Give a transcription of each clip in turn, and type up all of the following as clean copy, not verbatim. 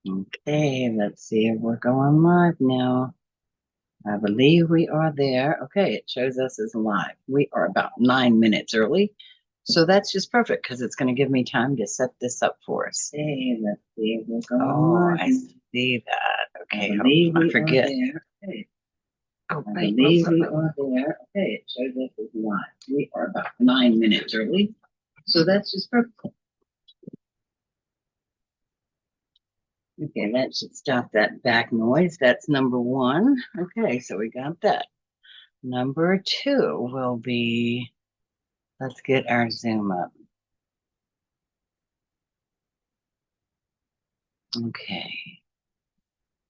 Okay, let's see if we're going live now. I believe we are there. Okay, it shows us as live. We are about 9 minutes early. So that's just perfect because it's going to give me time to set this up for us. Hey, let's see if we're going live. I see that. Okay, I forget. Okay. Oh, I believe we are there. Okay, it shows us as live. We are about 9 minutes early. So that's just perfect. Okay, that should stop that back noise. That's number one. Okay, so we got that. Number two will be, let's get our Zoom up. Okay,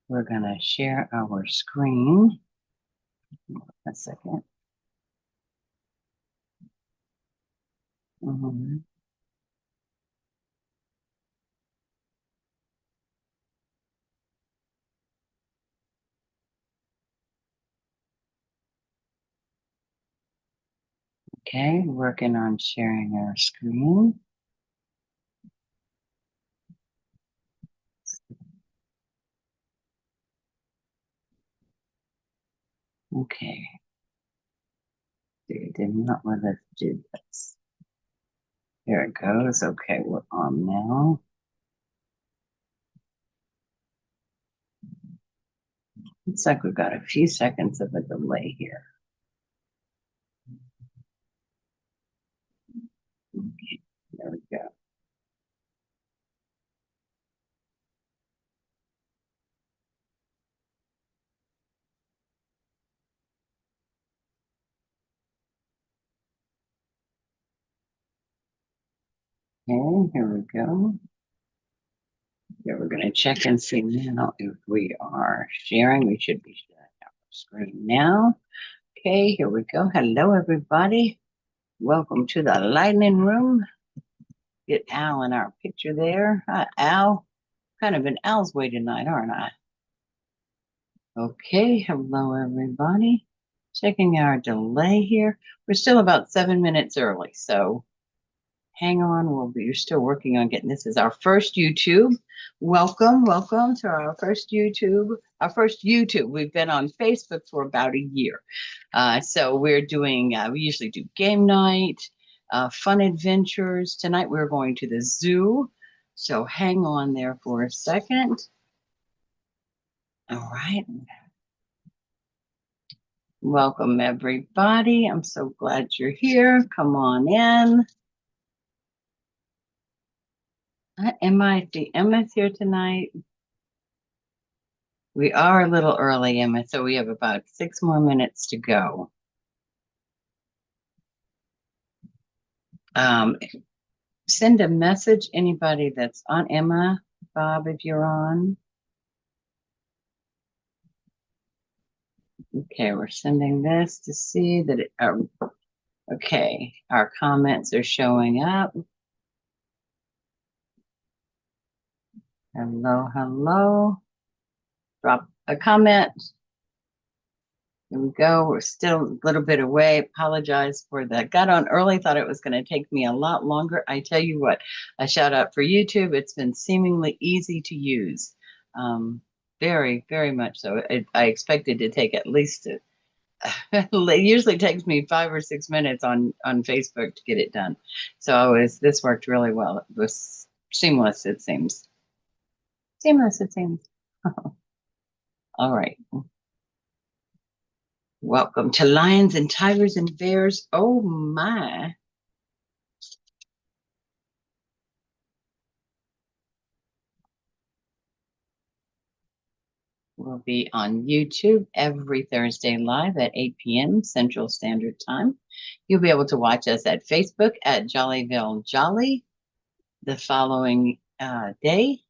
we're gonna share our screen. A second. Okay, working on sharing our screen. Okay. They did not let us do this. Here it goes. Okay, we're on now. Looks like we've got a few seconds of a delay here. Okay, there we go. Okay, here we go. Yeah, we're going to check and see now if we are sharing. We should be sharing our screen now. Okay, here we go. Hello, everybody. Welcome to the lightning room. Get Al in our picture there. Hi, Al. Kind of in Al's way tonight, aren't I? Okay, hello, everybody. Checking our delay here. We're still about 7 minutes early, so hang on. You're still working on getting this. Is our first YouTube. Welcome to our first YouTube. Our first YouTube. We've been on Facebook for about a year. So we're doing, we usually do game night, fun adventures. Tonight we're going to the zoo. So hang on there for a second. All right. Welcome, everybody. I'm so glad you're here. Come on in. Emma, the Emma's here tonight. We are a little early, Emma, so we have about 6 more minutes to go. Send a message, anybody that's on. Emma, Bob, if you're on. Okay, we're sending this to see that it, okay, our comments are showing up. Hello, hello. Drop a comment. Here we go. We're still a little bit away. Apologize for that. Got on early, thought it was going to take me a lot longer. I tell you what, a shout out for YouTube. It's been seemingly easy to use. Very, very much so. I expected to take at least, it usually takes me 5 or 6 minutes on Facebook to get it done. So this worked really well. It was seamless, it seems. Seamless, it seems. All right. Welcome to Lions and Tigers and Bears. Oh my. We'll be on YouTube every Thursday live at 8 p.m. Central Standard Time. You'll be able to watch us at Facebook at Jollyville Jolly the following day.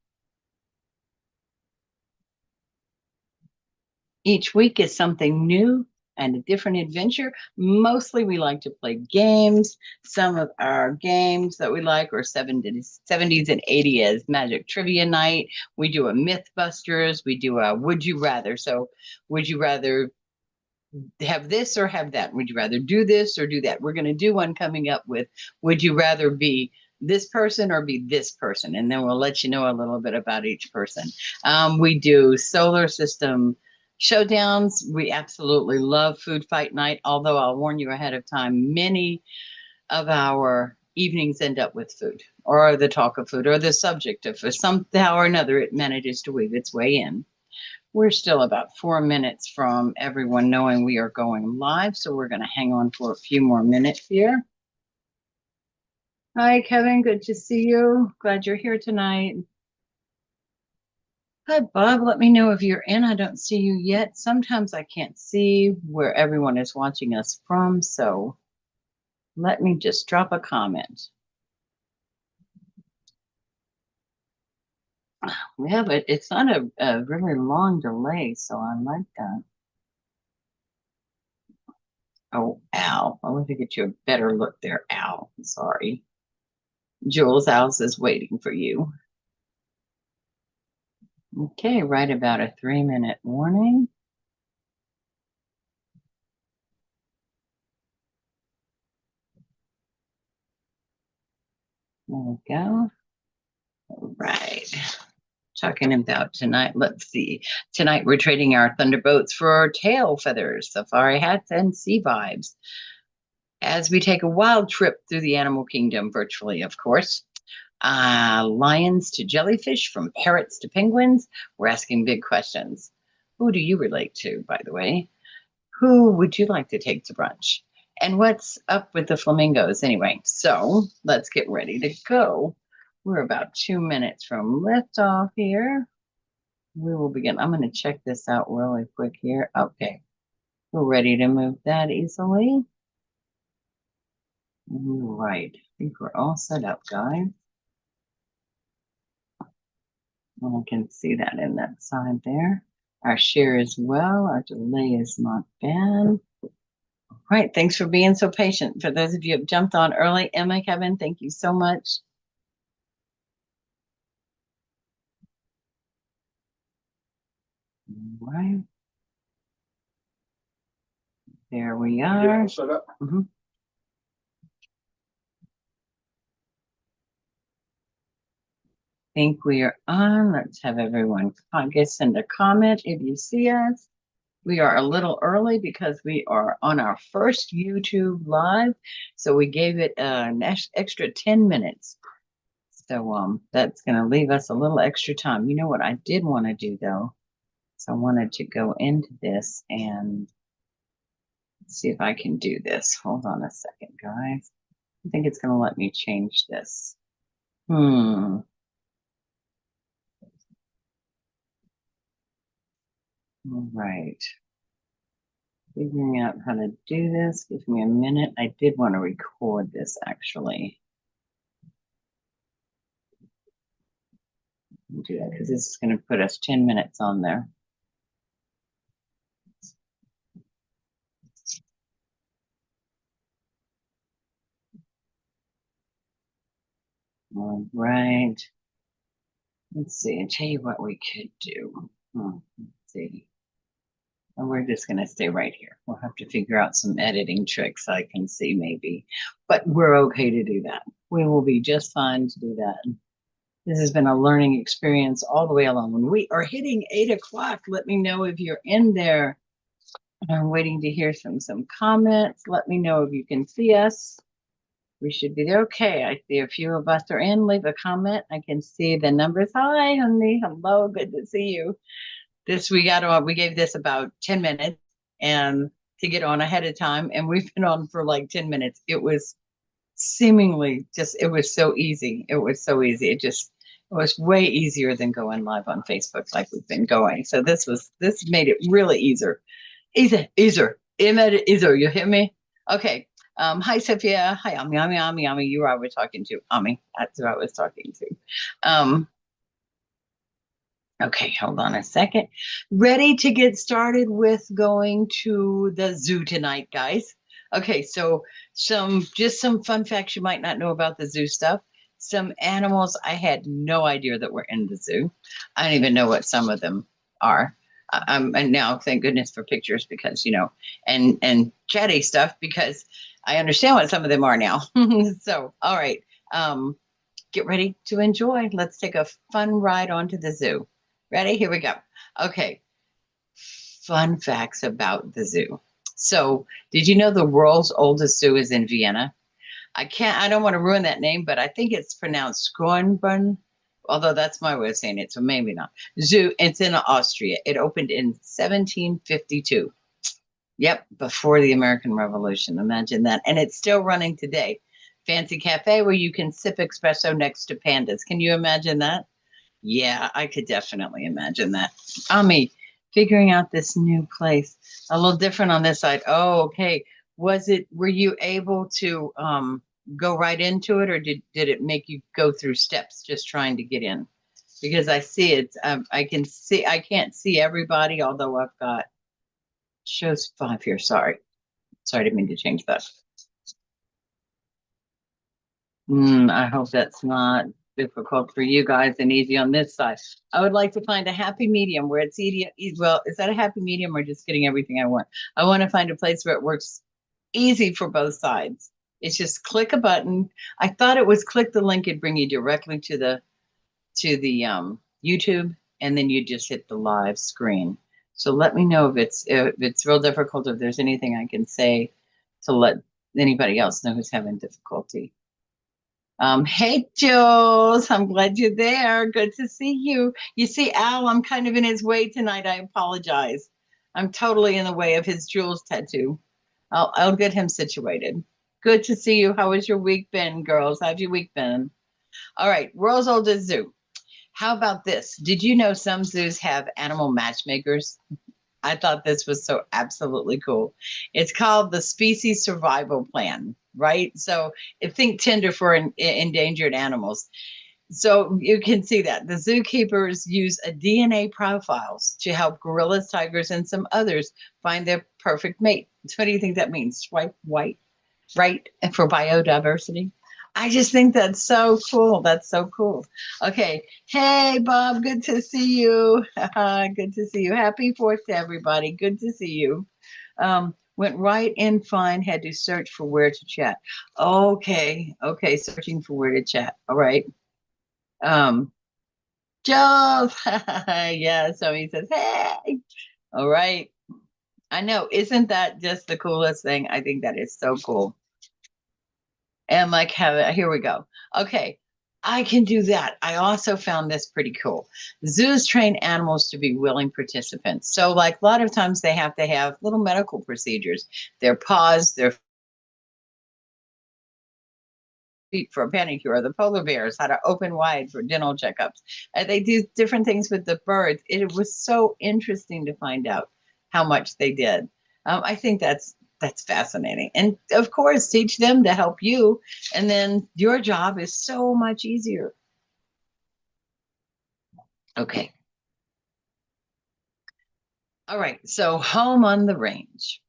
Each week is something new and a different adventure. Mostly we like to play games. Some of our games that we like are 70s and 80s Magic Trivia Night. We do a Mythbusters. We do a Would You Rather. So would you rather have this or have that? Would you rather do this or do that? We're going to do one coming up with, would you rather be this person or be this person, and then we'll let you know a little bit about each person. We do solar system showdowns. We absolutely love food fight night, although I'll warn you ahead of time, many of our evenings end up with food or the talk of food or the subject of food. Somehow or another, it manages to weave its way in. We're still about 4 minutes from everyone knowing we are going live, so we're going to hang on for a few more minutes here. Hi, Kevin. Good to see you. Glad you're here tonight. Hi, Bob. Let me know if you're in. I don't see you yet. Sometimes I can't see where everyone is watching us from, so let me just drop a comment. Yeah, but it's not a really long delay, so I like that. Oh, Al. I want to get you a better look there, Al. Sorry. Jules, Al's is waiting for you. Okay, right about a 3-minute warning. There we go. All right. Talking about tonight, let's see. Tonight we're trading our thunderbolts for tail feathers, safari hats, and sea vibes as we take a wild trip through the animal kingdom, virtually, of course. Lions to jellyfish, from parrots to penguins. We're asking big questions. Who do you relate to, by the way? Who would you like to take to brunch? And what's up with the flamingos anyway? So let's get ready to go. We're about 2 minutes from liftoff here. We will begin. I'm going to check this out really quick here. Okay, we're ready to move that easily. Right, I think we're all set up, guys. I can see that in that side there. Our share as well. Our delay is not bad. All right, thanks for being so patient. For those of you who have jumped on early, Emma, Kevin, thank you so much. All right. There we are. Think we are on. Let's have everyone, I guess, send a comment if you see us. We are a little early because we are on our first YouTube live, so we gave it an extra 10 minutes. So that's going to leave us a little extra time. You know what I did want to do though? So I wanted to go into this and see if I can do this. Hold on a second, guys. I think it's going to let me change this. All right. Figuring out how to do this. Give me a minute. I did want to record this actually. Do that because this is going to put us 10 minutes on there. All right. Let's see. I'll tell you what we could do. Let's see. And we're just going to stay right here. We'll have to figure out some editing tricks I can see maybe, but we're okay to do that. We will be just fine to do that. This has been a learning experience all the way along. When we are hitting 8 o'clock, let me know if you're in there. I'm waiting to hear some comments. Let me know if you can see us. We should be there. Okay, I see a few of us are in. Leave a comment. I can see the numbers. Hi, honey. Hello. Good to see you. We gave this about 10 minutes and to get on ahead of time, and we've been on for like 10 minutes. It was seemingly it was so easy. It was so easy. It was way easier than going live on Facebook like we've been going. So this made it really easier. Easier. It made it easier. You hear me? Okay. Hi, Sophia. Hi, Ami. You were I was talking to. Ami. That's who I was talking to. Okay, hold on a second. Ready to get started with going to the zoo tonight, guys. Okay, so some fun facts you might not know about the zoo stuff. Some animals I had no idea that were in the zoo. I don't even know what some of them are. And now thank goodness for pictures because and chatty stuff because I understand what some of them are now. So all right. get ready to enjoy. Let's take a fun ride onto the zoo. Ready? Here we go. Okay. Fun facts about the zoo. So, did you know the world's oldest zoo is in Vienna? I don't want to ruin that name, but I think it's pronounced Schönbrunn, although that's my way of saying it, so maybe not. Zoo, it's in Austria. It opened in 1752. Yep, before the American Revolution. Imagine that. And it's still running today. Fancy cafe where you can sip espresso next to pandas. Can you imagine that? Yeah, I could definitely imagine that. Ami, figuring out this new place. A little different on this side. Oh, okay. Were you able to go right into it, or did it make you go through steps just trying to get in? Because I see it, I can't see everybody, although I've got shows 5 here. Sorry. Sorry, I didn't mean to change that. I hope that's not difficult for you guys and easy on this side. I would like to find a happy medium where it's easy. Well, is that a happy medium or just getting everything I want? I want to find a place where it works easy for both sides. It's just click a button. I thought it was click the link, it'd bring you directly to the YouTube, and then you just hit the live screen. So let me know if it's real difficult, if there's anything I can say to let anybody else know who's having difficulty. Hey, Jules, I'm glad you're there. Good to see you. You see, Al, I'm kind of in his way tonight. I apologize. I'm totally in the way of his Jules tattoo. I'll get him situated. Good to see you. How has your week been, girls? How's your week been? All right, world's oldest zoo. How about this? Did you know some zoos have animal matchmakers? I thought this was so absolutely cool. It's called the Species Survival Plan, right? So think Tinder for endangered animals. So you can see that the zookeepers use a DNA profiles to help gorillas, tigers, and some others find their perfect mate. So what do you think that means? Swipe white, right? For biodiversity. I just think that's so cool. That's so cool. Okay. Hey, Bob. Good to see you. Good to see you. Happy 4th to everybody. Good to see you. Went right in fine. Had to search for where to chat. Okay. Okay. Searching for where to chat. All right. Um, Joe. Yeah. So he says, hey. All right. I know. Isn't that just the coolest thing? I think that is so cool. And like here we go. Okay, I can do that. I also found this pretty cool. Zoos train animals to be willing participants. So like a lot of times they have to have little medical procedures. Their paws, their feet for a panicure, the polar bears, how to open wide for dental checkups. They do different things with the birds. It was so interesting to find out how much they did. I think that's fascinating, and of course, teach them to help you, and then your job is so much easier. Okay. All right. So, home on the range.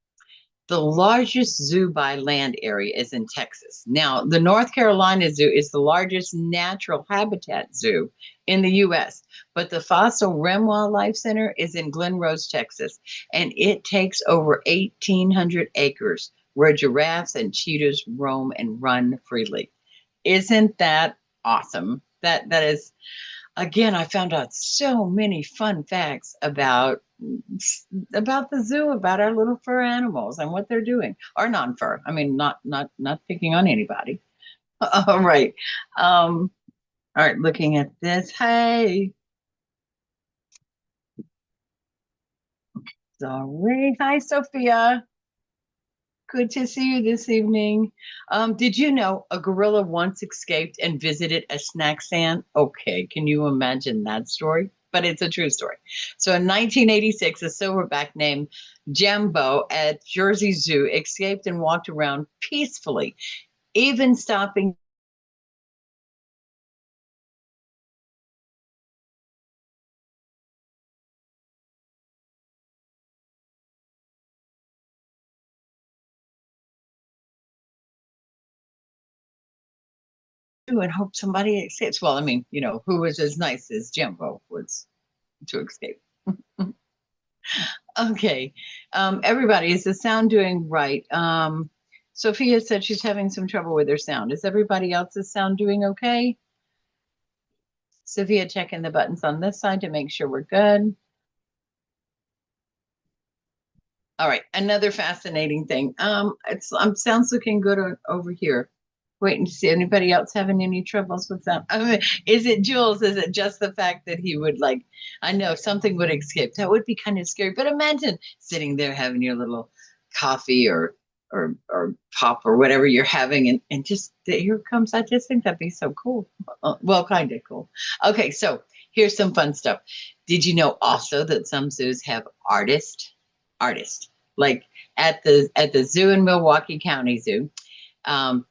The largest zoo by land area is in Texas. Now, the North Carolina Zoo is the largest natural habitat zoo in the US, but the Fossil Rim Wildlife Center is in Glen Rose, Texas, and it takes over 1,800 acres where giraffes and cheetahs roam and run freely. Isn't that awesome? That is, again, I found out so many fun facts about the zoo, about our little fur animals and what they're doing, or non-fur. I mean, not picking on anybody. All right. All right, looking at this. Hey, sorry. Hi, Sophia. Good to see you this evening. Did you know a gorilla once escaped and visited a snack stand? Okay, can you imagine that story? But it's a true story. So in 1986, a silverback named Jambo at Jersey Zoo escaped and walked around peacefully, even stopping and hope somebody escapes. Well, I mean, who was as nice as Jambo was to escape? Okay. Everybody, is the sound doing right? Sophia said she's having some trouble with her sound. Is everybody else's sound doing okay? Sophia checking the buttons on this side to make sure we're good. All right, another fascinating thing. It's sounds looking good over here. Waiting to see anybody else having any troubles with that. I mean, is it Jules? Is it just the fact that he would like? I know something would escape. That would be kind of scary. But imagine sitting there having your little coffee or pop or whatever you're having, and just here comes. I just think that'd be so cool. Well, kind of cool. Okay, so here's some fun stuff. Did you know also that some zoos have artists like at the zoo in Milwaukee County Zoo,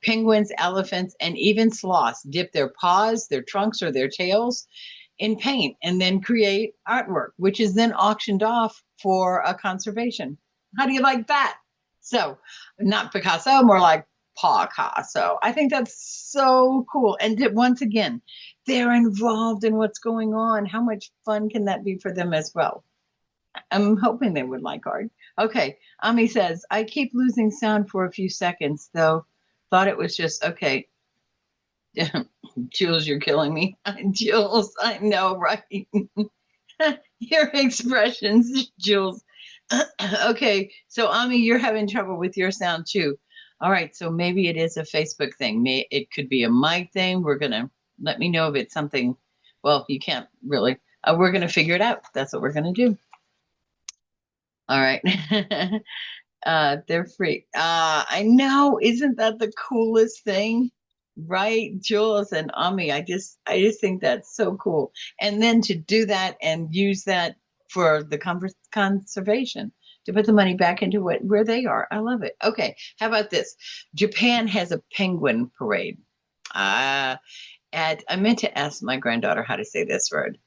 penguins, elephants, and even sloths dip their paws, their trunks, or their tails in paint and then create artwork, which is then auctioned off for a conservation. How do you like that? So not Picasso, more like Picasso. I think that's so cool. And once again, they're involved in what's going on. How much fun can that be for them as well? I'm hoping they would like art. Okay, Ami says, I keep losing sound for a few seconds, though. Thought it was just okay. Jules, you're killing me. Jules, I know, right? Your expressions, Jules. Okay, so Ami, you're having trouble with your sound too. All right, so maybe it is a Facebook thing. It could be a mic thing. We're gonna let me know if it's something. Well, you can't really. We're gonna figure it out. That's what we're gonna do. All right. They're free. I know, isn't that the coolest thing? Right, Jules and Ami. I just think that's so cool. And then to do that and use that for the conservation, to put the money back into where they are. I love it. Okay, how about this? Japan has a penguin parade. Uh, I meant to ask my granddaughter how to say this word.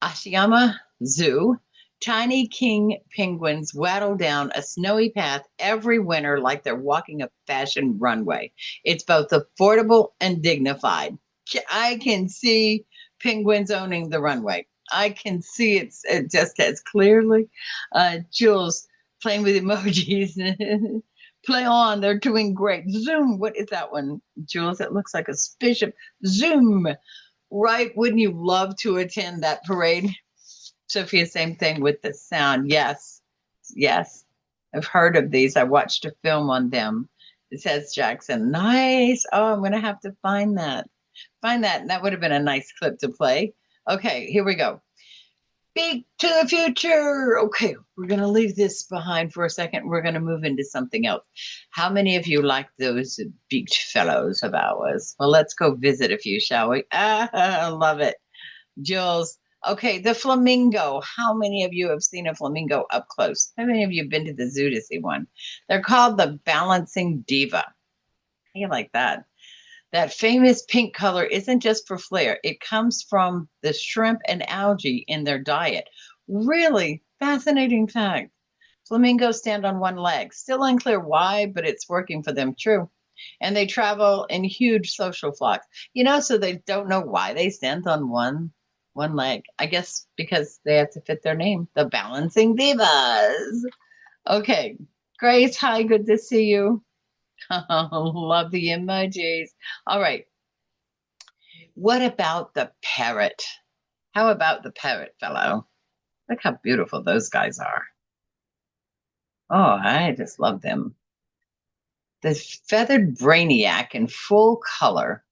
Ashiyama Zoo, tiny king penguins waddle down a snowy path every winter like they're walking a fashion runway. It's both affordable and dignified. I can see penguins owning the runway. I can see it just as clearly. Jules playing with emojis. Play on, they're doing great. Zoom, what is that one, Jules? It looks like a spaceship. Zoom. Right? Wouldn't you love to attend that parade? Sophia, same thing with the sound. Yes, yes. I've heard of these. I watched a film on them. It says Jackson. Nice. Oh, I'm going to have to find that. Find that. And that would have been a nice clip to play. Okay, here we go. Speak to the future. Okay, we're going to leave this behind for a second. We're going to move into something else. How many of you like those beach fellows of ours? Well, let's go visit a few, shall we? I love it. Jules. Okay, the flamingo. How many of you have seen a flamingo up close? How many of you have been to the zoo to see one? They're called the balancing diva. How do you like that? That famous pink color isn't just for flair. It comes from the shrimp and algae in their diet. Really fascinating fact. Flamingos stand on one leg. Still unclear why, but it's working for them. True. And they travel in huge social flocks. So they don't know why they stand on one leg. I guess because they have to fit their name, the balancing divas. Okay. Grace, hi, good to see you. Love the emojis. All right. What about the parrot? How about the parrot fellow? Look how beautiful those guys are. Oh, I just love them. The feathered brainiac in full color.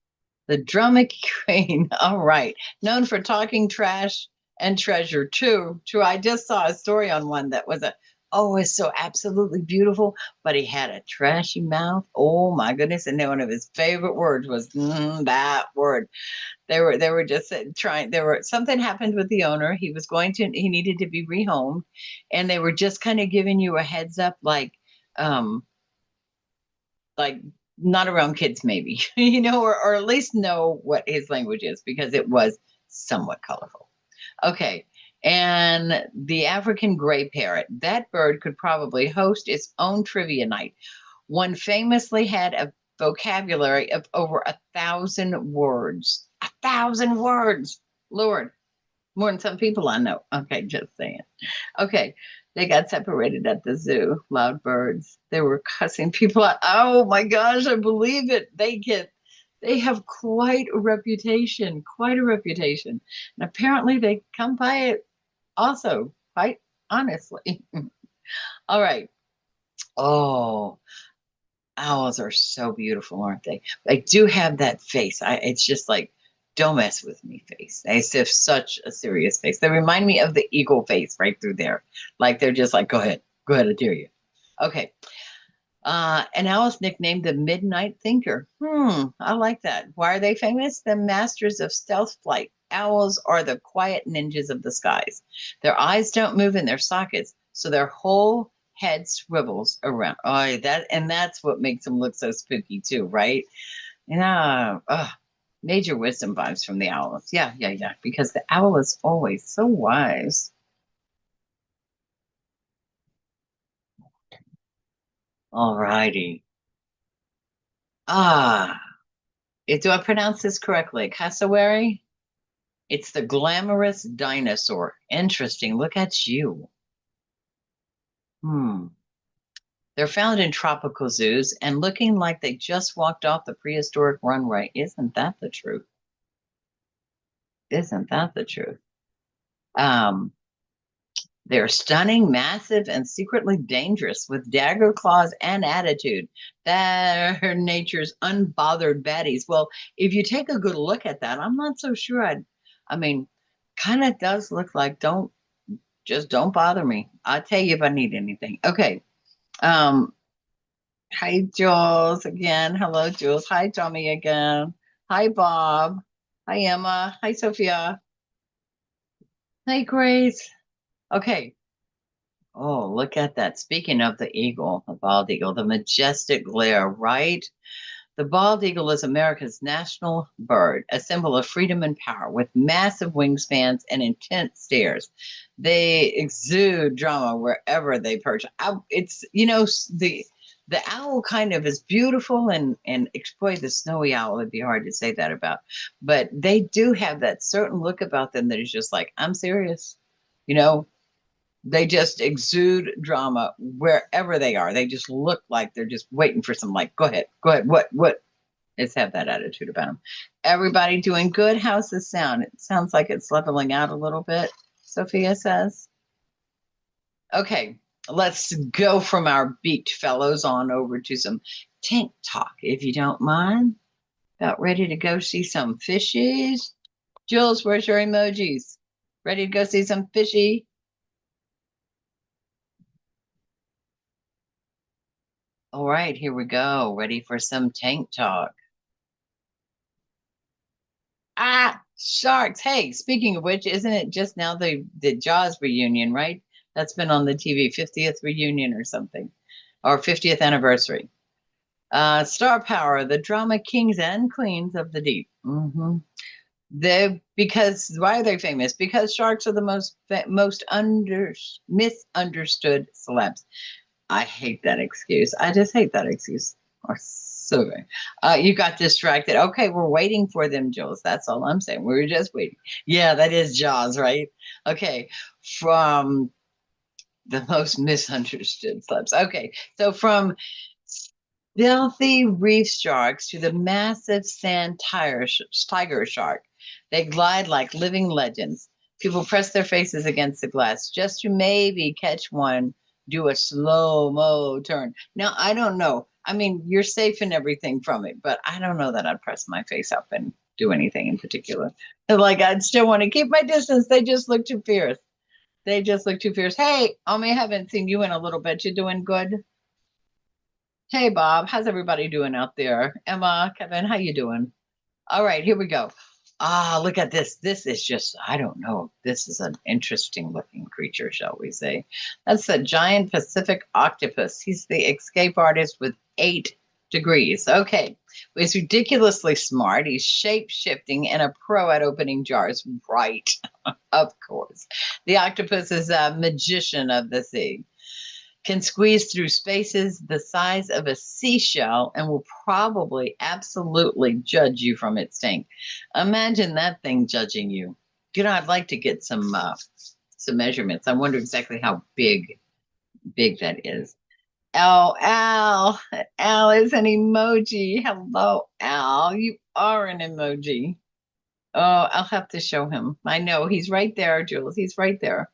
The Drummond crane. All right. Known for talking trash and treasure. True. True. I just saw a story on one that was it's so absolutely beautiful, but he had a trashy mouth. Oh my goodness. And then one of his favorite words was that word. They were just trying, something happened with the owner. He needed to be rehomed. And they were just kind of giving you a heads up, like not around kids maybe, or at least know what his language is, because it was somewhat colorful. Okay. And the African gray parrot, that bird could probably host its own trivia night. One famously had a vocabulary of over 1,000 words. 1,000 words. Lord, more than some people I know. Okay, just saying. Okay, they got separated at the zoo. Loud birds. They were cussing people out. Oh my gosh, I believe it. They have quite a reputation, quite a reputation. And apparently they come by it also, quite honestly. All right. Oh, owls are so beautiful, aren't they? They do have that face. It's just like, don't mess with me face. They have such a serious face. They remind me of the eagle face right through there. Like they're just like, go ahead, I dare you. Okay. An owl is nicknamed the Midnight Thinker. I like that. Why are they famous? The masters of stealth flight. Owls are the quiet ninjas of the skies. Their eyes don't move in their sockets, so their whole head swivels around. Oh, that's what makes them look so spooky too, right? Yeah. Major wisdom vibes from the owls. Yeah, yeah, yeah. Because the owl is always so wise. All righty. Ah, do I pronounce this correctly? Cassowary? It's the glamorous dinosaur. Interesting. Look at you. Hmm. They're found in tropical zoos and looking like they just walked off the prehistoric runway. Isn't that the truth? Isn't that the truth? Um, they're stunning, massive, and secretly dangerous with dagger claws and attitude. They're nature's unbothered baddies. Well, if you take a good look at that, I'm not so sure I mean, kind of does look like don't bother me. I'll tell you if I need anything. Okay. Um, hi Jules again. Hello, Jules. Hi, Tommy again. Hi, Bob. Hi, Emma. Hi, Sophia. Hi, Grace. Okay. Oh, look at that. Speaking of the eagle, the bald eagle, the majestic glare, right? The bald eagle is America's national bird, a symbol of freedom and power, with massive wingspans and intense stares. They exude drama wherever they perch. It's the owl kind of is beautiful and boy, the snowy owl would be hard to say that about, but they do have that certain look about them that is just like, I'm serious, you know. They just exude drama wherever they are. They just look like they're just waiting for some, like, go ahead, what? It's have that attitude about them. Everybody doing good. How's this sound? It sounds like it's leveling out a little bit, Sophia says. Okay, let's go from our beaked fellows on over to some tank talk, if you don't mind. About ready to go see some fishies. Jules, where's your emojis? Ready to go see some fishy? All right, here we go. Ready for some tank talk. Sharks. Hey, speaking of which, isn't it just now the Jaws reunion, right? That's been on the TV, 50th reunion or something, or 50th anniversary. Star Power, the drama kings and queens of the deep. They because why are they famous? Because sharks are the most misunderstood celebs. I hate that excuse. I just hate that excuse. Or so good. You got distracted. Okay, we're waiting for them, Jules. That's all I'm saying. We were just waiting. Yeah, that is Jaws, right? Okay, from the most misunderstood slips. Okay, so from stealthy reef sharks to the massive tiger shark, they glide like living legends. People press their faces against the glass just to maybe catch one do a slow mo turn. Now, I don't know. I mean, you're safe and everything from it, but I don't know that I'd press my face up and do anything in particular. Like, I'd still want to keep my distance. They just look too fierce. They just look too fierce. Hey, Omi, haven't seen you in a little bit. You doing good? Hey, Bob. How's everybody doing out there? Emma, Kevin, how you doing? All right, here we go. Look at this. This is just, I don't know. This is an interesting looking creature, shall we say. That's a giant Pacific octopus. He's the escape artist with 8 degrees. Okay. He's ridiculously smart. He's shape shifting and a pro at opening jars. Right. Of course. The octopus is a magician of the sea, can squeeze through spaces the size of a seashell and will probably absolutely judge you from its tank. Imagine that thing judging you. I'd like to get some measurements. I wonder exactly how big that is. Oh, Al is an emoji. Hello, Al. are an emoji. Oh, I'll have to show him. I know he's right there, Jules. He's right there.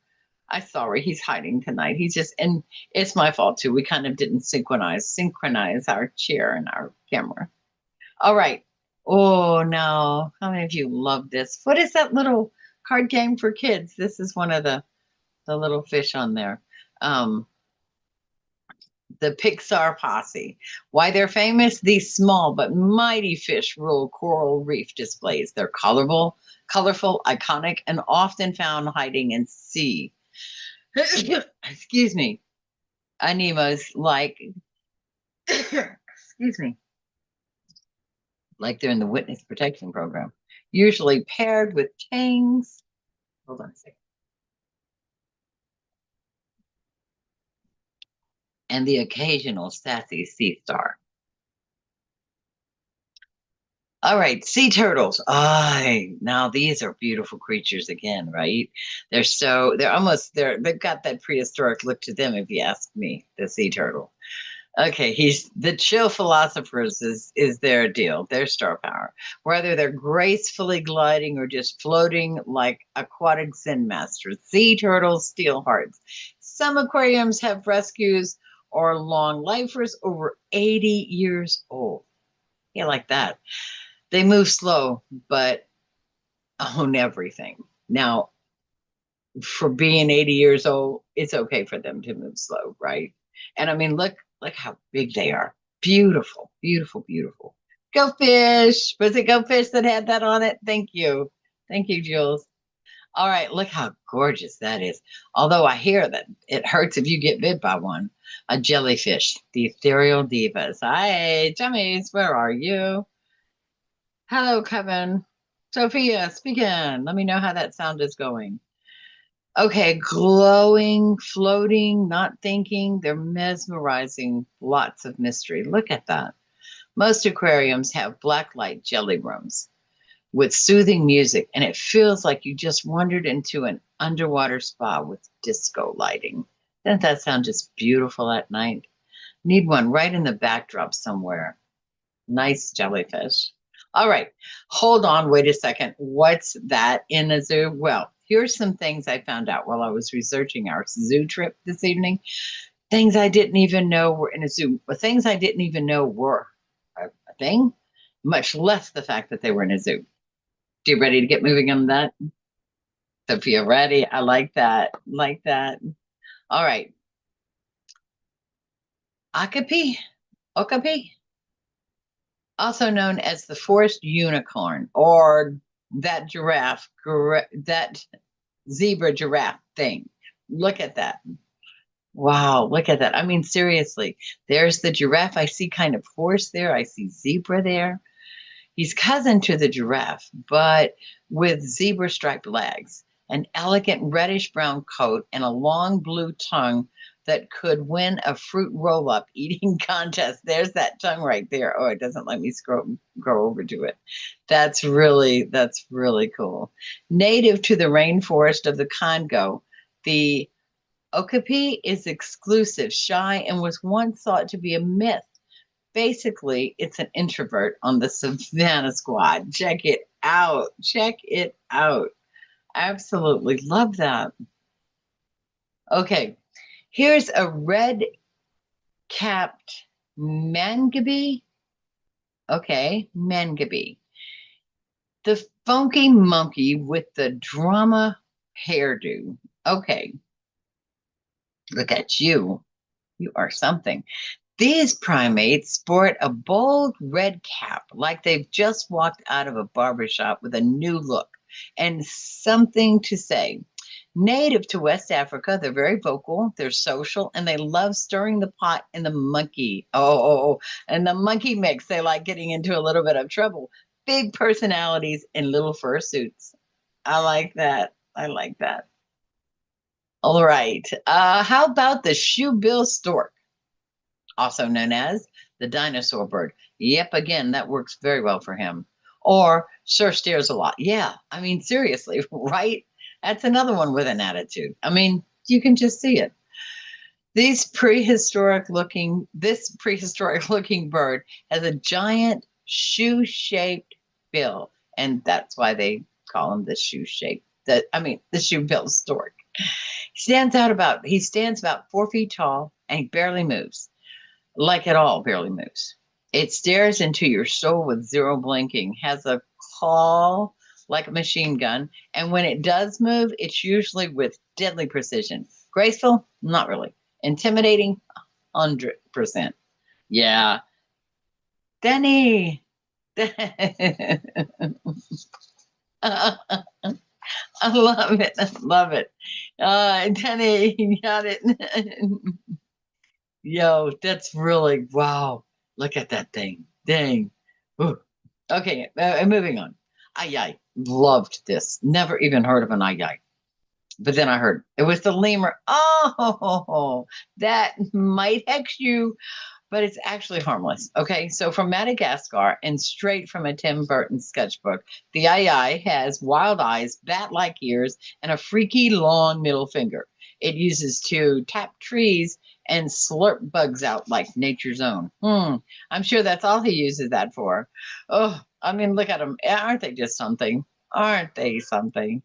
I'm sorry, he's hiding tonight. He's just, and it's my fault too. We kind of didn't synchronize our chair and our camera. All right. Oh no, how many of you love this? What is that little card game for kids? This is one of the little fish on there. Um, the Pixar posse. Why they're famous? These small but mighty fish rule coral reef displays. They're colorful, iconic, and often found hiding in sea. Excuse me. Anemones excuse me, like they're in the witness protection program, usually paired with tangs. Hold on a second. And the occasional sassy sea star. All right, sea turtles. Now these are beautiful creatures again, right? They've got that prehistoric look to them, if you ask me, the sea turtle. Okay, he's the chill philosophers is their deal, their star power. Whether they're gracefully gliding or just floating like aquatic zen masters, sea turtles steal hearts. Some aquariums have rescues or long lifers over 80 years old. Yeah, like that. They move slow, but own everything. Now, for being 80 years old, it's okay for them to move slow, right? And I mean, look how big they are. Beautiful, beautiful, beautiful. Go fish. Was it Go Fish that had that on it? Thank you. Thank you, Jules. All right, look how gorgeous that is. Although I hear that it hurts if you get bit by one. A jellyfish, the ethereal divas. Hi, Jummies, where are you? Hello, Kevin. Sophia, speak in. Let me know how that sound is going. Okay, glowing, floating, not thinking, they're mesmerizing, lots of mystery. Look at that. Most aquariums have blacklight jelly rooms with soothing music, and it feels like you just wandered into an underwater spa with disco lighting. Doesn't that sound just beautiful at night? Need one right in the backdrop somewhere. Nice jellyfish. All right, hold on, wait a second. What's that in a zoo? Well, here's some things I found out while I was researching our zoo trip this evening. Things I didn't even know were in a zoo, but things I didn't even know were a thing, much less the fact that they were in a zoo. Do you ready to get moving on that? Sophia, ready? I like that. Like that. All right. Okapi, Okapi, also known as the forest unicorn or that that zebra giraffe thing. Look at that. Wow, look at that. I mean, seriously, there's the giraffe. I see kind of horse there. I see zebra there. He's cousin to the giraffe, but with zebra striped legs, an elegant reddish brown coat, and a long blue tongue that could win a fruit roll up eating contest. There's that tongue right there. Oh, it doesn't let me grow over to it. That's really cool. Native to the rainforest of the Congo, the okapi is exclusive, shy, and was once thought to be a myth. Basically, it's an introvert on the Savannah Squad. Check it out. Check it out. Absolutely love that. Okay, here's a red capped mangabe. Okay, mangabe. The funky monkey with the drama hairdo. Okay, look at you. You are something. These primates sport a bold red cap, like they've just walked out of a barbershop with a new look and something to say. Native to West Africa, they're very vocal, they're social, and they love stirring the pot in the monkey. And the monkey mix, they like getting into a little bit of trouble. Big personalities in little fur suits. I like that. I like that. All right. How about the shoebill stork? Also known as the dinosaur bird. Yep, again, that works very well for him. Or Sir stares a lot. Yeah, I mean, seriously, right? That's another one with an attitude. I mean, you can just see it. This prehistoric looking bird has a giant shoe shaped bill, and that's why they call him the shoe shape. The shoe bill stork. He stands about 4 feet tall and he barely moves, like at all, barely moves. It stares into your soul with zero blinking, has a call like a machine gun, and when it does move, it's usually with deadly precision. Graceful? Not really. Intimidating? 100%. Yeah. Denny. I love it. I love it. Denny, you got it. Yo, that's really wow. Look at that thing. Dang. Ooh. Okay, moving on. Ay ay. Loved this. Never even heard of an ay ay. But then I heard it was the lemur. Oh, that might hex you, but it's actually harmless. Okay, so from Madagascar and straight from a Tim Burton sketchbook, the ai has wild eyes, bat like ears, and a freaky long middle finger. It uses to tap trees and slurp bugs out like nature's own. I'm sure that's all he uses that for. Oh, I mean, look at them. Aren't they just something? Aren't they something?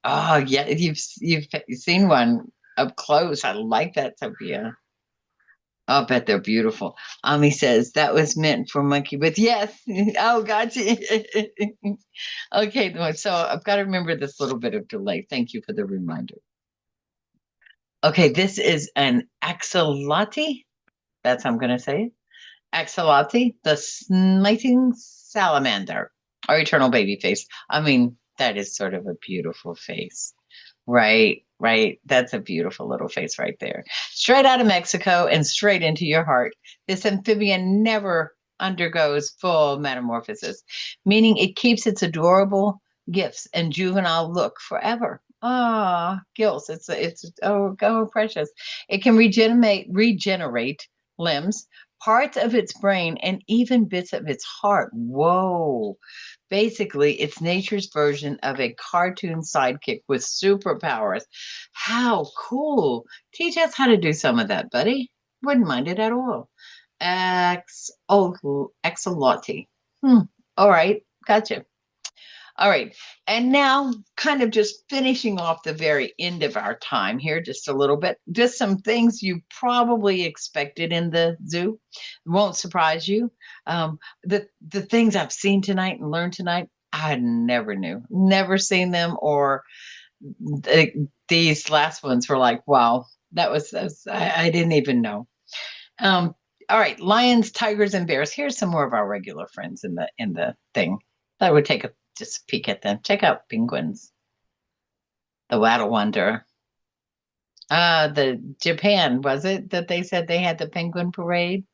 Oh, yeah, you've seen one up close. I like that, Sophia. I'll bet they're beautiful. Ami says that was meant for monkey with yes. Oh, gotcha. Okay, so I've got to remember this little bit of delay. Thank you for the reminder. Okay, this is an axolotl. That's how I'm going to say it. Axolotl, the smiting salamander, our eternal baby face. I mean, that is sort of a beautiful face. Right, right. That's a beautiful little face right there. Straight out of Mexico and straight into your heart. This amphibian never undergoes full metamorphosis, meaning it keeps its adorable gifts and juvenile look forever. Ah, gills. It's precious. It can regenerate limbs, parts of its brain, and even bits of its heart. Whoa. Basically, it's nature's version of a cartoon sidekick with superpowers. How cool. Teach us how to do some of that, buddy. Wouldn't mind it at all. Axolotl. All right. Gotcha. All right. And now, kind of just finishing off the very end of our time here, just a little bit, just some things you probably expected in the zoo. Won't surprise you. The things I've seen tonight and learned tonight, I never knew, never seen them, or these last ones were like, wow, I didn't even know. Um, all right, lions, tigers, and bears. Here's some more of our regular friends in the thing. I would take a just peek at them. Check out penguins. The Waddle Wonder. The Japan, was it that they said they had the penguin parade?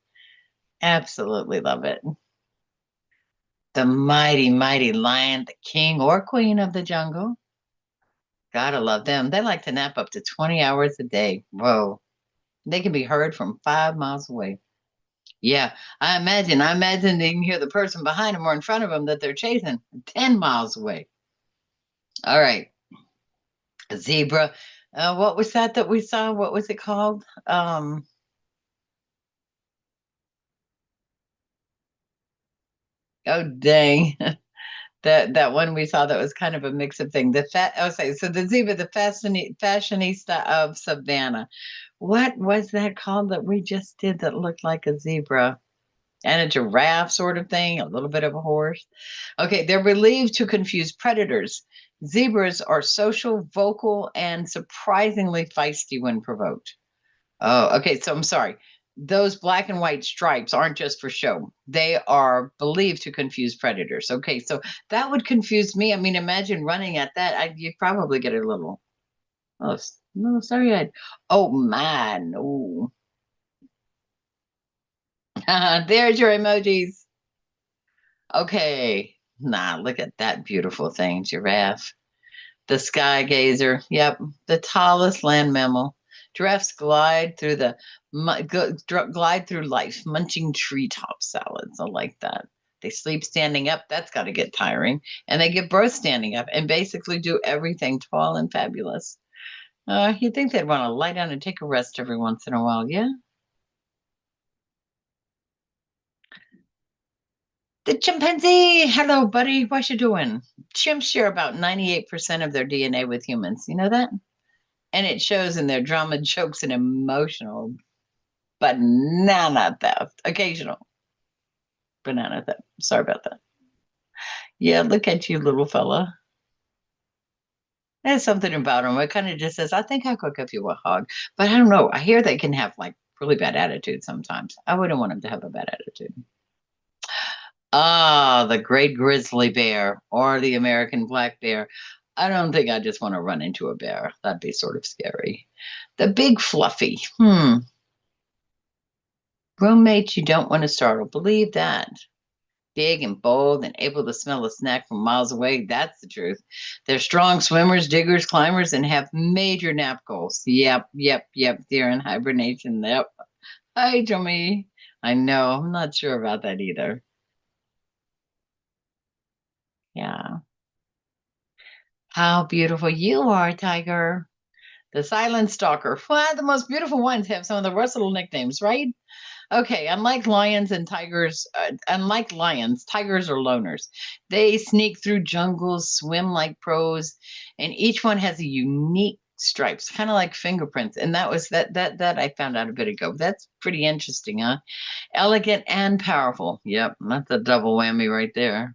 Absolutely love it. The mighty, mighty lion, the king or queen of the jungle. Gotta love them. They like to nap up to 20 hours a day. Whoa. They can be heard from 5 miles away. Yeah, I imagine they can hear the person behind them or in front of them that they're chasing 10 miles away. All right. A zebra. What was that we saw? What was it called? Oh dang. That one we saw that was kind of a mix of things. So the zebra, the fashionista of Savannah. What was that called that we just did that looked like a zebra? And a giraffe sort of thing, a little bit of a horse. Okay, they're believed to confuse predators. Zebras are social, vocal, and surprisingly feisty when provoked. Oh, okay. So I'm sorry. Those black and white stripes aren't just for show. They are believed to confuse predators. Okay, so that would confuse me. I mean, imagine running at that. You'd probably get a little, oh, no, sorry. Oh, man. Oh, there's your emojis. Okay. Nah, look at that beautiful thing, giraffe. The sky gazer. Yep, the tallest land mammal. Giraffes glide through life, munching treetop salads. I like that. They sleep standing up. That's got to get tiring. And they give birth standing up and basically do everything tall and fabulous. You'd think they'd want to lie down and take a rest every once in a while, yeah? The chimpanzee. Hello, buddy. What you doing? Chimps share about 98% of their DNA with humans. You know that? And it shows in their drama, jokes, and emotional banana theft. Occasional banana theft. Sorry about that. Yeah, look at you, little fella. There's something about him. It kind of just says, I think I could give you a hug. But I don't know. I hear they can have like really bad attitude sometimes. I wouldn't want him to have a bad attitude. Ah, the great grizzly bear or the American black bear. I don't think I just want to run into a bear. That'd be sort of scary. The big fluffy. Roommates you don't want to startle. Believe that. Big and bold and able to smell a snack from miles away. That's the truth. They're strong swimmers, diggers, climbers, and have major nap goals. Yep, yep, yep. They're in hibernation. Yep. Hi, Jimmy. I know. I'm not sure about that either. Yeah. How beautiful you are, Tiger. The silent stalker. Well, the most beautiful ones have some of the worst little nicknames, right? Okay, unlike lions, tigers are loners. They sneak through jungles, swim like pros, and each one has a unique stripes, kind of like fingerprints. And that I found out a bit ago. That's pretty interesting, huh? Elegant and powerful. Yep, that's a double whammy right there.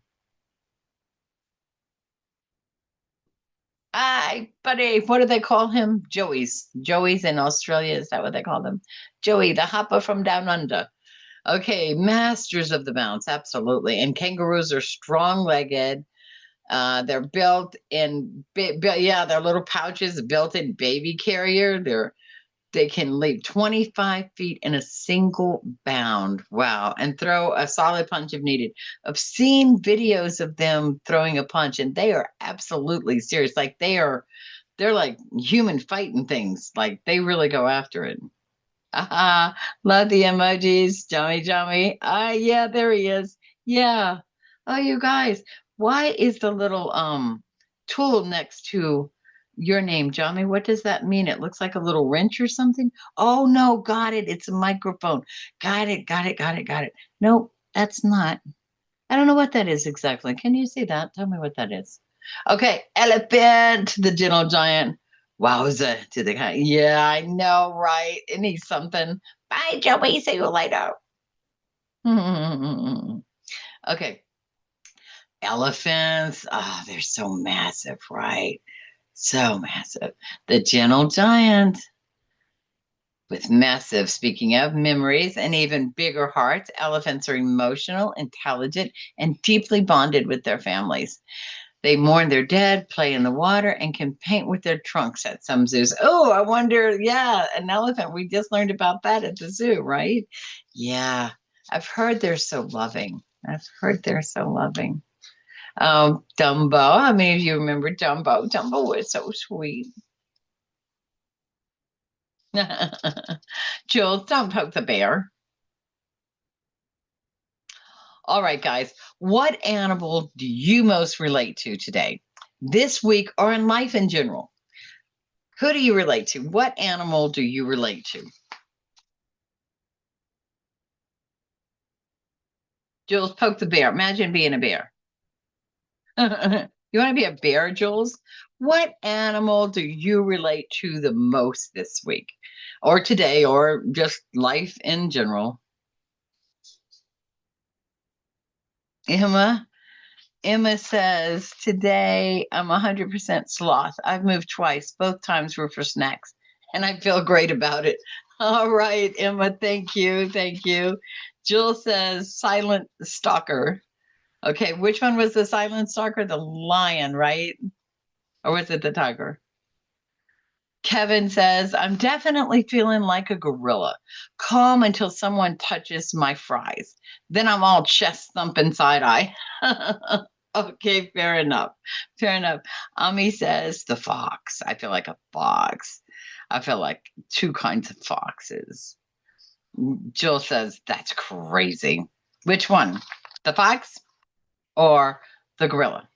Hi, buddy. What do they call him? Joey's. Joey's in Australia. Is that what they call them? Joey, the hopper from down under. Okay, masters of the bounce, absolutely. And kangaroos are strong-legged. They're built in, yeah, their little pouches, built-in baby carrier. They can leap 25 feet in a single bound. Wow. And throw a solid punch if needed. I've seen videos of them throwing a punch, and they are absolutely serious. Like they're like human fighting things. Like they really go after it. Love the emojis, Jummy. Ah, yeah, there he is. Yeah. Oh, you guys, why is the little tool next to your name, Jummy? What does that mean? It looks like a little wrench or something. Oh no, got it. It's a microphone. Got it. Nope, that's not. I don't know what that is exactly. Can you see that? Tell me what that is. Okay, elephant, the gentle giant. Wowza to the guy. Yeah, I know, right? It needs something. Bye, Joey. See you later. Okay, elephants. Oh, they're so massive, right? So massive. The gentle giant with massive, speaking of memories and even bigger hearts, elephants are emotional, intelligent, and deeply bonded with their families. They mourn their dead, play in the water, and can paint with their trunks at some zoos. Oh, I wonder, yeah, an elephant. We just learned about that at the zoo, right? Yeah, I've heard they're so loving. I've heard they're so loving. Dumbo, how many of you remember Dumbo? Dumbo was so sweet. Jules, don't poke the bear. All right, guys, what animal do you most relate to today, this week, or in life in general? Who do you relate to? What animal do you relate to? Jules, poke the bear. Imagine being a bear. You want to be a bear, Jules? What animal do you relate to the most this week, or today, or just life in general? Emma. Emma says, today I'm 100% sloth. I've moved twice. Both times were for snacks, and I feel great about it. All right, Emma, thank you. Thank you. Jill says, silent stalker. Okay, which one was the silent stalker? The lion, right? Or was it the tiger? Kevin says, I'm definitely feeling like a gorilla, calm until someone touches my fries. Then I'm all chest thumping side eye. Okay, fair enough. Fair enough. Ami says, the fox. I feel like a fox. I feel like two kinds of foxes. Jill says, that's crazy. Which one? The fox or the gorilla?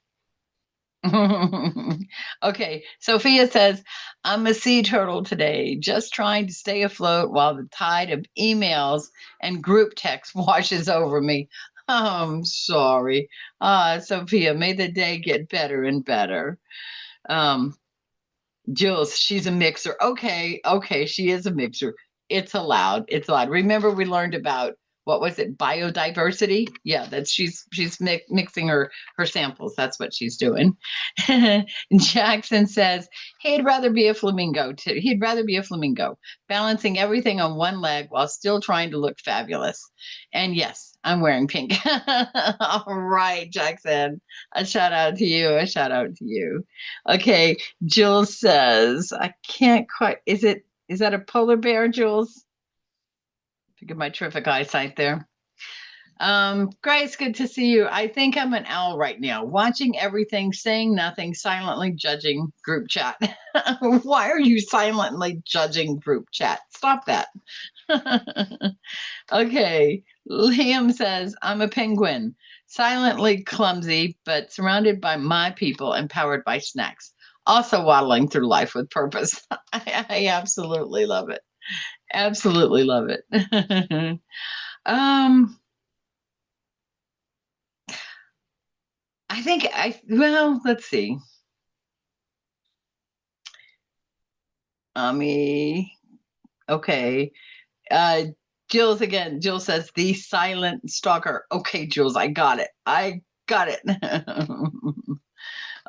Okay, Sophia says, I'm a sea turtle today, just trying to stay afloat while the tide of emails and group text washes over me. I'm sorry. Sophia, may the day get better and better. Um, Jules, she's a mixer. Okay, she is a mixer. It's allowed. It's allowed. Remember, we learned about what was it? Biodiversity. Yeah, that's she's mixing her samples. That's what she's doing. Jackson says he'd rather be a flamingo too. He'd rather be a flamingo, balancing everything on one leg while still trying to look fabulous. And yes, I'm wearing pink. All right, Jackson. A shout out to you. A shout out to you. Okay, Jules says, I can't quite, is that a polar bear, Jules? Look at my terrific eyesight there. Grace, good to see you. I think I'm an owl right now, watching everything, saying nothing, silently judging group chat. Why are you silently judging group chat? Stop that. Okay, Liam says, I'm a penguin, silently clumsy, but surrounded by my people and powered by snacks. Also waddling through life with purpose. I absolutely love it. Absolutely love it. um, I think well, let's see. Me, okay. Uh, Jules again. Jules says the silent stalker. Okay, Jules, I got it. I got it.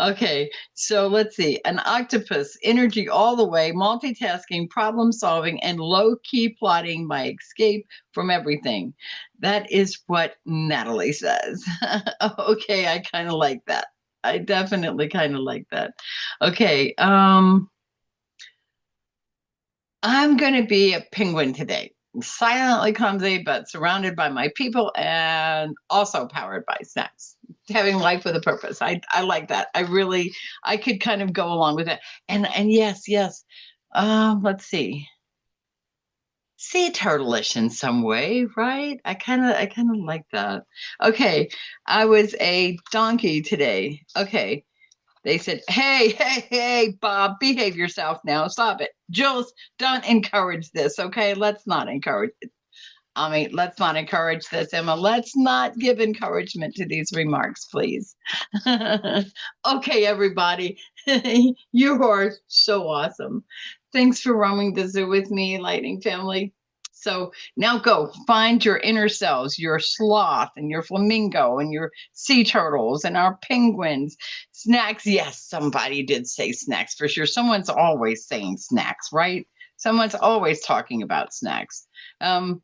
Okay, so let's see. An octopus, energy all the way, multitasking, problem solving, and low key plotting my escape from everything. That is what Natalie says. Okay, I kind of like that. I definitely kind of like that. Okay, I'm going to be a penguin today. Silently clumsy, but surrounded by my people and also powered by snacks. Having life with a purpose. I like that. I could kind of go along with it. And yes, yes. Let's see. Sea turtleish in some way, right? I kind of like that. Okay, I was a donkey today. Okay, they said, hey, Bob, behave yourself now. Stop it. Jules, don't encourage this, okay? Let's not encourage it. I mean, let's not encourage this, Emma. Let's not give encouragement to these remarks, please. Okay, everybody. You are so awesome. Thanks for roaming the zoo with me, Lightning Family. So now go find your inner selves, your sloth and your flamingo and your sea turtles and our penguins. Snacks. Yes, somebody did say snacks for sure. Someone's always saying snacks, right? Someone's always talking about snacks. Um,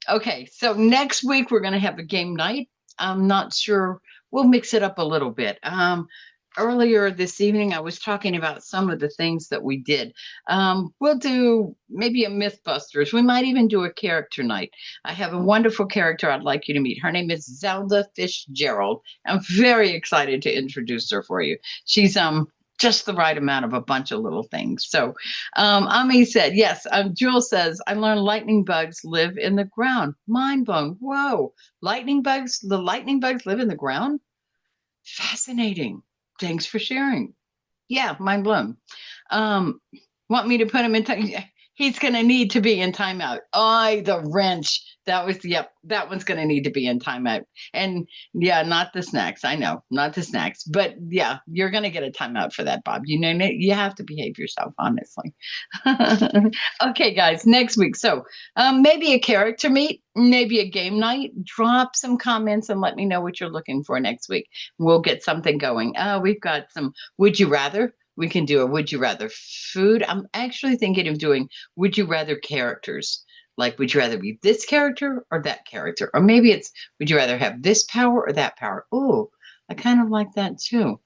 Okay, so next week we're going to have a game night. I'm not sure. We'll mix it up a little bit. Earlier this evening, I was talking about some of the things that we did. We'll do maybe a Mythbusters. We might even do a character night. I have a wonderful character I'd like you to meet. Her name is Zelda Fitzgerald. I'm very excited to introduce her for you. She's just the right amount of a bunch of little things. So Ami said, yes. Jules says, I learned lightning bugs live in the ground. Mind blown. Whoa. The lightning bugs live in the ground? Fascinating. Thanks for sharing. Yeah, mind blown. Um, want me to put him in time? He's going to need to be in timeout. Oh, the wrench. Yep, that one's going to need to be in timeout. And yeah, not the snacks. I know, not the snacks. But yeah, you're going to get a timeout for that, Bob. You know, you have to behave yourself, honestly. Okay, guys, next week. So maybe a character meet, maybe a game night. Drop some comments and let me know what you're looking for next week. We'll get something going. We've got some would you rather. We can do a would you rather food. I'm actually thinking of doing would you rather characters. Like, would you rather be this character or that character? Or maybe it's would you rather have this power or that power? Oh, I kind of like that too.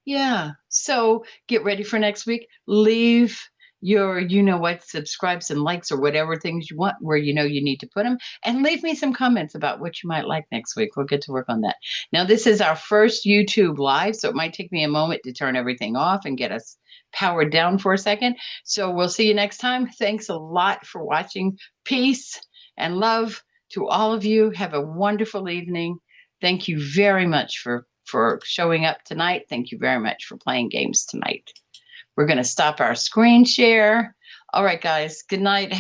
Yeah. So get ready for next week. Leave your, you know what, subscribes and likes or whatever things you want where you know you need to put them. And leave me some comments about what you might like next week. We'll get to work on that. Now, this is our first YouTube live, so it might take me a moment to turn everything off and get us powered down for a second. So we'll see you next time. Thanks a lot for watching. Peace and love to all of you. Have a wonderful evening. Thank you very much for showing up tonight. Thank you very much for playing games tonight. We're going to stop our screen share. All right, guys. Good night.